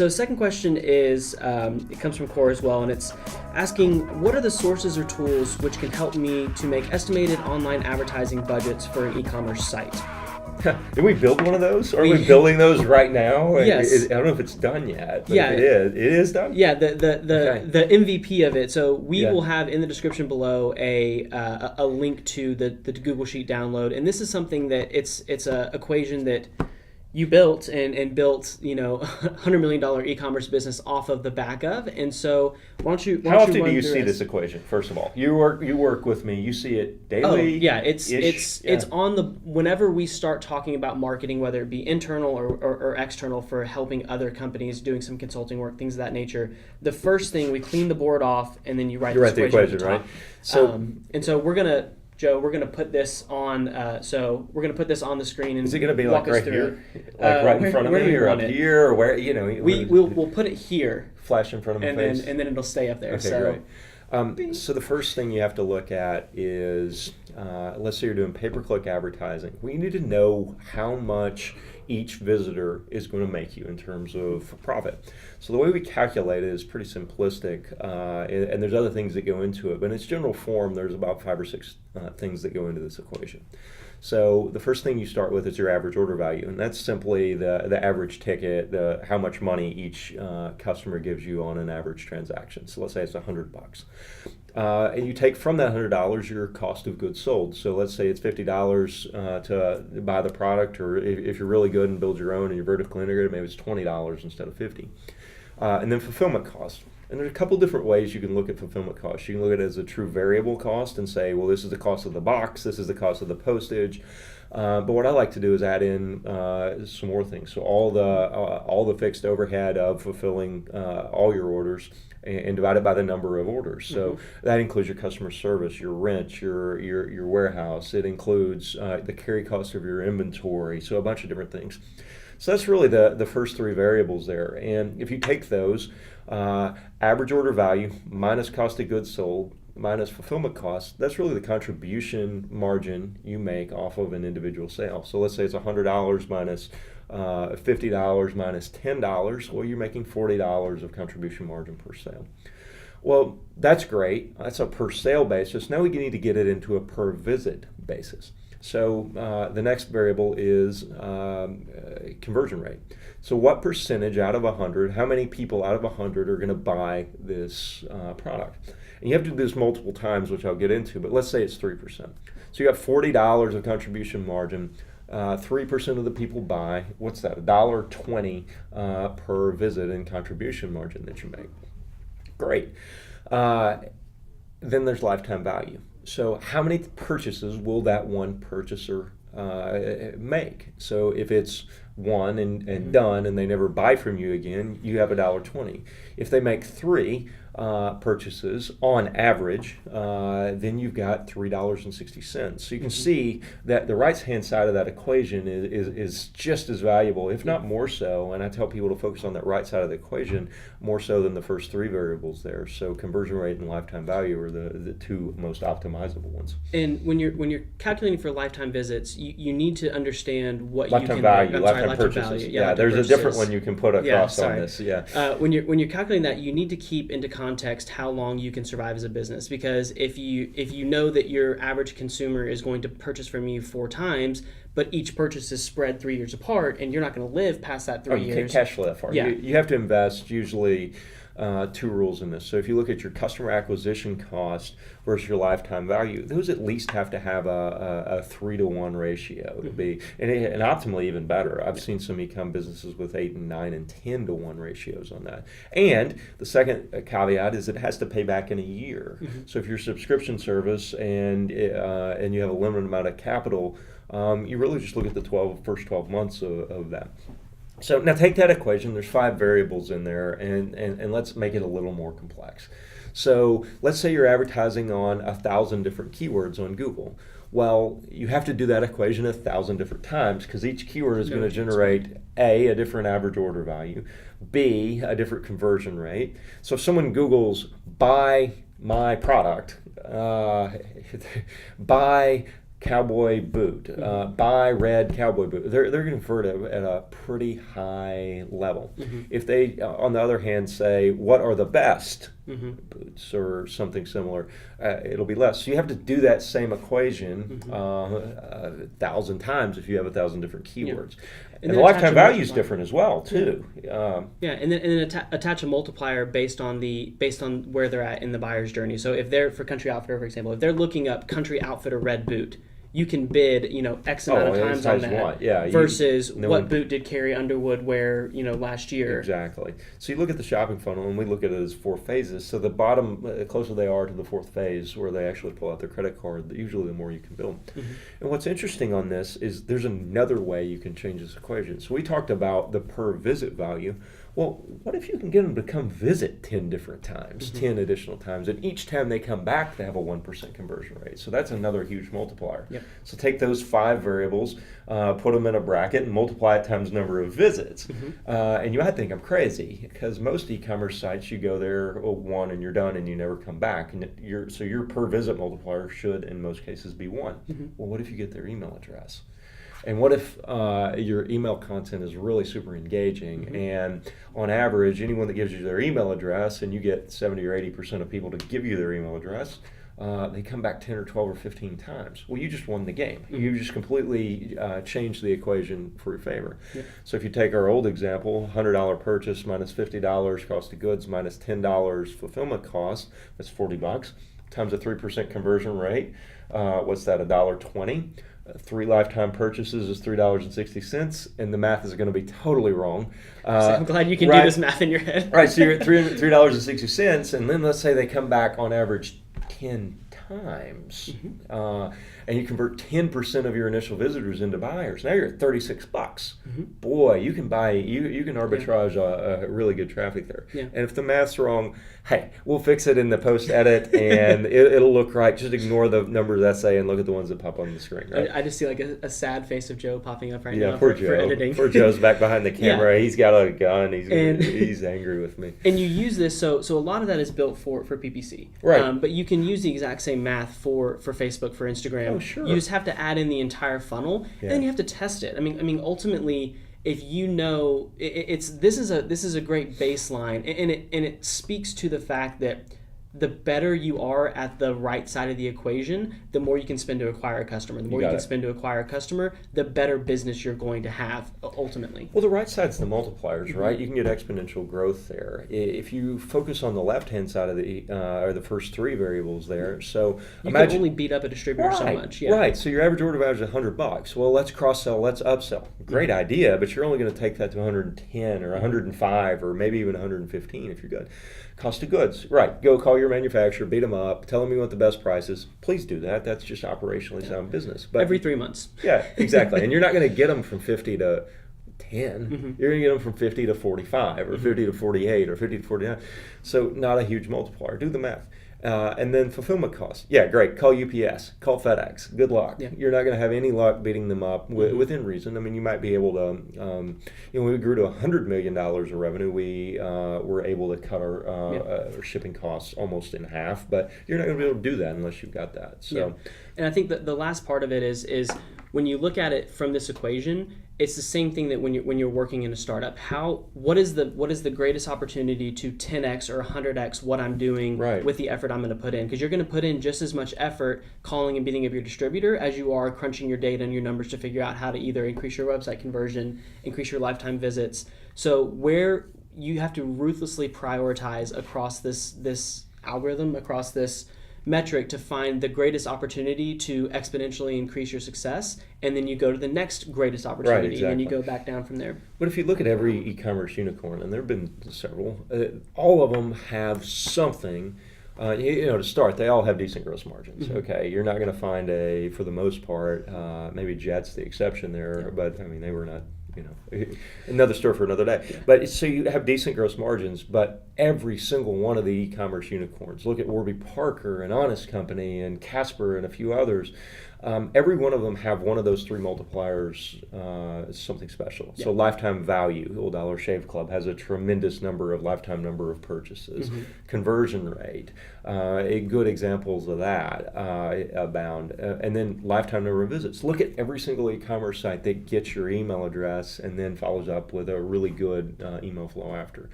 So the second question is, it comes from Core as well, and it's asking, what are the sources or tools which can help me to make estimated online advertising budgets for an e-commerce site? Did we build one of those? Are we building those right now? Yes. I don't know if it's done yet, but Yeah. if it is done? Yeah, the MVP of it. So we Yeah. will have in the description below a link to the Google Sheet download, and this is something that it's a equation that you built and built, $100 million e-commerce business off of the back of. And so How often do you see this equation? First of all, you work with me. You see it daily. Oh yeah, it's on the whenever we start talking about marketing, whether it be internal or external for helping other companies doing some consulting work, things of that nature. The first thing, we clean the board off, and then you write the equation, right? So so we're gonna. Joe, we're going to put this on. So we're going to put this on the screen and is it going to be walk like right here, right in front of me, or up here, or where? We'll put it here. Flash in front of my face, and then it'll stay up there. Okay, great. So the first thing you have to look at is, let's say you're doing pay-per-click advertising. We need to know how much each visitor is going to make you in terms of profit. So the way we calculate it is pretty simplistic, and there's other things that go into it, but in its general form, there's about 5 or 6 things that go into this equation. So the first thing you start with is your average order value, and that's simply the average ticket, how much money each customer gives you on an average transaction. So let's say it's $100. And you take from that $100 your cost of goods sold. So let's say it's $50 to buy the product, or if you're really good and build your own and you're vertically integrated, maybe it's $20 instead of $50. And then fulfillment cost. And there's a couple different ways you can look at fulfillment costs. You can look at it as a true variable cost and say, well, this is the cost of the box, this is the cost of the postage. But what I like to do is add in some more things. So all the fixed overhead of fulfilling all your orders, and divide it by the number of orders. So that includes your customer service, your rent, your warehouse. It includes the carry cost of your inventory. So a bunch of different things. So that's really the first 3 variables there. And if you take those, average order value minus cost of goods sold minus fulfillment costs, that's really the contribution margin you make off of an individual sale. So let's say it's $100 minus $50 minus $10. Well, you're making $40 of contribution margin per sale. Well, that's great. That's a per sale basis. Now we need to get it into a per visit basis. So the next variable is conversion rate. So what percentage out of 100, how many people out of 100 are going to buy this product? And you have to do this multiple times, which I'll get into, but let's say it's 3%. So you got $40 of contribution margin. 3% of the people buy. What's that? $1.20 per visit in contribution margin that you make. Great. Then there's lifetime value. So how many purchases will that one purchaser make? So if it's one and done and they never buy from you again, you have $1.20. If they make 3 purchases on average, then you've got $3.60. So you can see that the right-hand side of that equation is just as valuable, if not more so. And I tell people to focus on that right side of the equation more so than the first 3 variables there. So conversion rate and lifetime value are the 2 most optimizable ones. And when you're calculating for lifetime visits, you need to understand what lifetime you can value, lifetime purchases. Value. Yeah, there's a different one you can put across on this. Yeah. When you're calculating that, you need to keep into context how long you can survive as a business, because if you know that your average consumer is going to purchase from you 4 times, but each purchase is spread 3 years apart, and you're not going to live past that 3 years. You can't cash flow that far. Yeah. You have to invest usually 2 rules in this. So if you look at your customer acquisition cost versus your lifetime value, those at least have to have a 3-to-1 ratio to be, and optimally even better. I've seen some e-com businesses with 8 and 9 and 10-to-1 ratios on that. And the second caveat is it has to pay back in a year. So if you're a subscription service and you have a limited amount of capital, you really just look at the first 12 months of that. So now take that equation, there's 5 variables in there, and let's make it a little more complex. So let's say you're advertising on 1,000 different keywords on Google. Well, you have to do that equation 1,000 different times, because each keyword is going to generate a different average order value, B, a different conversion rate. So if someone Googles buy my product, buy cowboy boot, buy red cowboy boot. They're going to convert at a pretty high level. If they, on the other hand, say, what are the best boots or something similar, it'll be less. So you have to do that same equation 1,000 times if you have 1,000 different keywords. And the lifetime value is different as well, too. And then attach a multiplier based on where they're at in the buyer's journey. So if they're, for Country Outfitter, for example, if they're looking up Country Outfitter red boot, you can bid, X amount of times on that versus what boot did Carrie Underwood wear, last year. Exactly. So you look at the shopping funnel, and we look at it as 4 phases. So the bottom, the closer they are to the 4th phase, where they actually pull out their credit card, usually the more you can build. And what's interesting on this is there's another way you can change this equation. So we talked about the per visit value. Well, what if you can get them to come visit 10 different times, 10 additional times, and each time they come back, they have a 1% conversion rate. So that's another huge multiplier. So take those 5 variables, put them in a bracket, and multiply it times number of visits. And you might think I'm crazy, because most e-commerce sites, you go there one and you're done, and you never come back. And so your per visit multiplier should, in most cases, be 1. Well, what if you get their email address? And what if your email content is really super engaging, and on average, anyone that gives you their email address, and you get 70 or 80% of people to give you their email address, they come back 10 or 12 or 15 times. Well, you just won the game. You just completely changed the equation for your favor. So if you take our old example, $100 purchase minus $50 cost of goods minus $10 fulfillment cost, that's $40, times a 3% conversion rate, what's that, $1.20? 3 lifetime purchases is $3.60, and the math is going to be totally wrong. So I'm glad you can do this math in your head. Right, so you're at $3.60, and then let's say they come back on average 10 times, and you convert 10% of your initial visitors into buyers. Now you're at $36. Boy, you can arbitrage a really good traffic there. And if the math's wrong, hey, we'll fix it in the post edit, and it'll look right. Just ignore the numbers that say and look at the ones that pop on the screen. Right? I just see like a sad face of Joe popping up right now poor for Joe. editing. Poor Joe's back behind the camera. He's got a gun. He's angry with me. And you use this, so a lot of that is built for PPC. Right. But you can use the exact same math for Facebook, for Instagram. Oh, sure. You just have to add in the entire funnel, and then you have to test it. I mean, ultimately, if you know, this is a great baseline, and it speaks to the fact that the better you are at the right side of the equation, the more you can spend to acquire a customer. The more you can spend to acquire a customer, the better business you're going to have ultimately. Well, the right side's the multipliers, right? You can get exponential growth there. If you focus on the left-hand side of the first 3 variables there, so you can only beat up a distributor so much. Right. So your average order value is $100. Well, let's cross-sell, let's upsell. Great idea, but you're only going to take that to 110 or 105 or maybe even 115 if you're good. Cost of goods, right? Go call your manufacturer, beat them up, tell them you want the best prices. Please do that. That's just operationally sound business. But every 3 months. Yeah, exactly. And you're not going to get them from 50 to 10. You're going to get them from 50 to 45 or 50 to 48 or 50 to 49. So not a huge multiplier. Do the math. And then fulfillment costs. Yeah, great. Call UPS. Call FedEx. Good luck. You're not going to have any luck beating them up within reason. I mean, you might be able to, when we grew to $100 million of revenue, we were able to cut our shipping costs almost in half. But you're not going to be able to do that unless you've got that. So, and I think that the last part of it is when you look at it from this equation, it's the same thing that when you're working in a startup. What is the greatest opportunity to 10x or 100x what I'm doing with the effort I'm going to put in? Because you're going to put in just as much effort calling and beating up your distributor as you are crunching your data and your numbers to figure out how to either increase your website conversion, increase your lifetime visits. So where you have to ruthlessly prioritize across this algorithm, across this metric to find the greatest opportunity to exponentially increase your success, and then you go to the next greatest opportunity, and then you go back down from there. But if you look at every e-commerce unicorn, and there have been several, all of them have something. To start, they all have decent gross margins. Okay, you're not going to find for the most part, maybe Jet's the exception there, but I mean they were not. Another story for another day. But so you have decent gross margins, but every single one of the e-commerce unicorns, look at Warby Parker and Honest Company and Casper and a few others, Every one of them have one of those three multipliers, something special. So lifetime value, Old Dollar Shave Club has a tremendous lifetime number of purchases. Conversion rate, good examples of that abound. And then lifetime number of visits. Look at every single e-commerce site that gets your email address and then follows up with a really good email flow after.